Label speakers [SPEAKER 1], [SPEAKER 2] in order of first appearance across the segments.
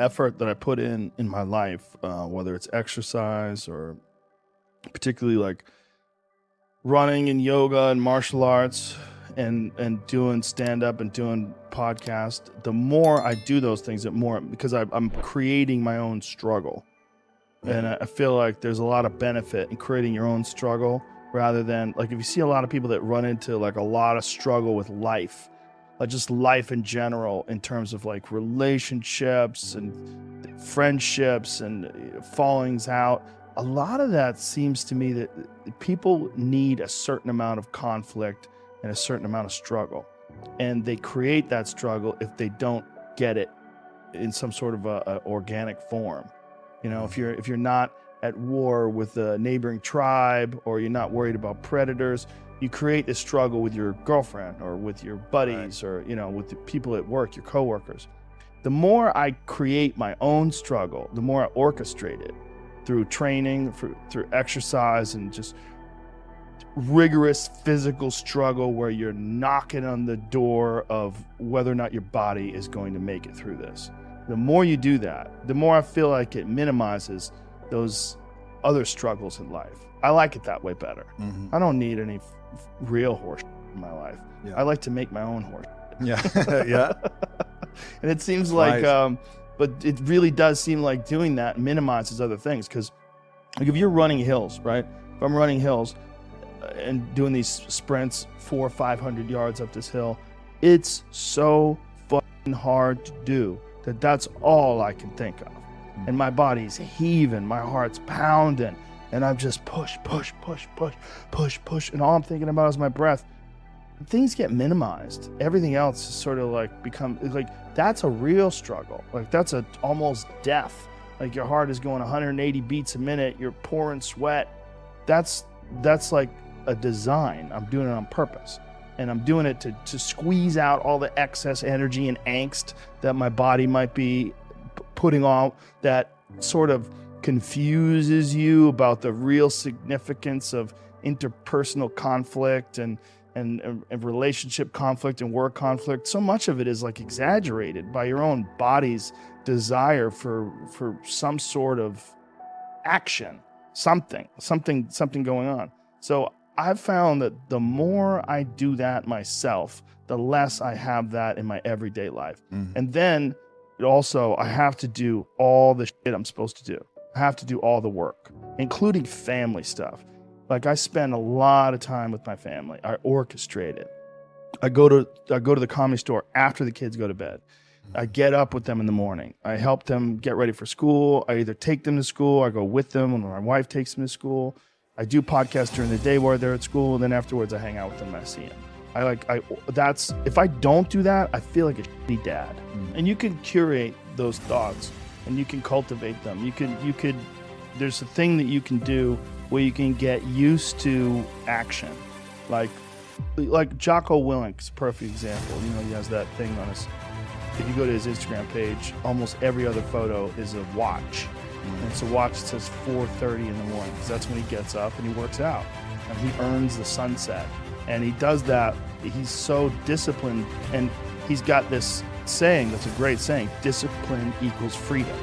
[SPEAKER 1] effort that I put in my life, whether it's exercise or particularly like running and yoga and martial arts and doing stand-up and doing podcast, the more I do those things, the more, because I'm creating my own struggle. And I feel like there's a lot of benefit in creating your own struggle rather than, like, if you see a lot of people that run into like a lot of struggle with life, like just life in general, in terms of like relationships and friendships and fallings out, a lot of that seems to me that people need a certain amount of conflict and a certain amount of struggle. And they create that struggle if they don't get it in some sort of a organic form. You know, if you're not at war with a neighboring tribe, or you're not worried about predators, you create this struggle with your girlfriend or with your buddies, right, or, you know, with the people at work, your coworkers. The more I create my own struggle, the more I orchestrate it through training, through exercise, and just rigorous physical struggle where you're knocking on the door of whether or not your body is going to make it through this. The more you do that, the more I feel like it minimizes those other struggles in life. I like it that way better. Mm-hmm. I don't need any real horse in my life. Yeah. I like to make my own horse.
[SPEAKER 2] Yeah. Yeah.
[SPEAKER 1] And it seems like, but it really does seem like doing that minimizes other things. Because like if you're running hills, right? If I'm running hills and doing these sprints 400 or 500 yards up this hill, it's so fucking hard to do that's all I can think of. And my body's heaving, my heart's pounding, and I'm just push, and all I'm thinking about is my breath. Things get minimized. Everything else is sort of like that's a real struggle. Like that's almost death. Like your heart is going 180 beats a minute, you're pouring sweat. That's like a design. I'm doing it on purpose. And I'm doing it to squeeze out all the excess energy and angst that my body might be putting on, that sort of confuses you about the real significance of interpersonal conflict and relationship conflict and work conflict. So much of it is like exaggerated by your own body's desire for some sort of action, something going on. So I've found that the more I do that myself, the less I have that in my everyday life. Mm-hmm. And then also, I have to do all the shit I'm supposed to do. I have to do all the work, including family stuff. Like I spend a lot of time with my family. I orchestrate it. I go to the comedy store after the kids go to bed. I get up with them in the morning. I help them get ready for school. I either take them to school, I go with them when my wife takes them to school. I do podcasts during the day while they're at school, and then afterwards I hang out with them and I see them. If I don't do that, I feel like a shitty dad. Mm-hmm. And you can curate those thoughts and you can cultivate them. There's a thing that you can do where you can get used to action. Like Jocko Willink's perfect example. You know, he has that thing on his, if you go to his Instagram page, almost every other photo is a watch. Mm-hmm. And it's a watch that says 4:30 in the morning, because that's when he gets up and he works out. And he earns the sunset. And he does that. He's so disciplined, and he's got this saying that's a great saying: discipline equals freedom.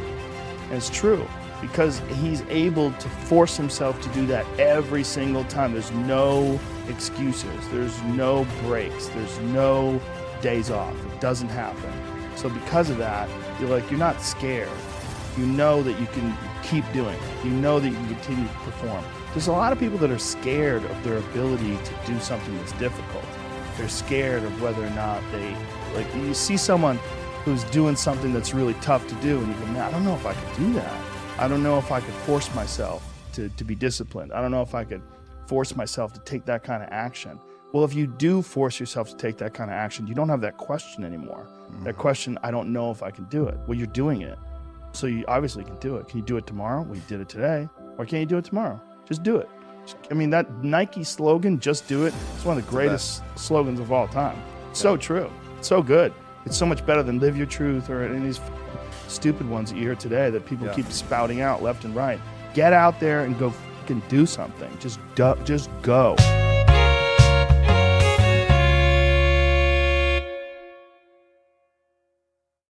[SPEAKER 1] And it's true, because he's able to force himself to do that every single time. There's no excuses. There's no breaks. There's no days off. It doesn't happen. So because of that, you're not scared. You know that you can keep doing it. You know that you can continue to perform. There's a lot of people that are scared of their ability to do something that's difficult. They're scared of whether or not you see someone who's doing something that's really tough to do, and you go, man, I don't know if I could do that. I don't know if I could force myself to be disciplined. I don't know if I could force myself to take that kind of action. Well, if you do force yourself to take that kind of action, you don't have that question anymore. Mm-hmm. That question, I don't know if I can do it. Well, you're doing it. So you obviously can do it. Can you do it tomorrow? Well, you did it today. Why can't you do it tomorrow? Just do it. That Nike slogan, just do it, it's one of the greatest slogans of all time. It's so true. It's so good. It's so much better than live your truth or any of these stupid ones that you hear today that people keep spouting out left and right. Get out there and go fucking do something. Just go.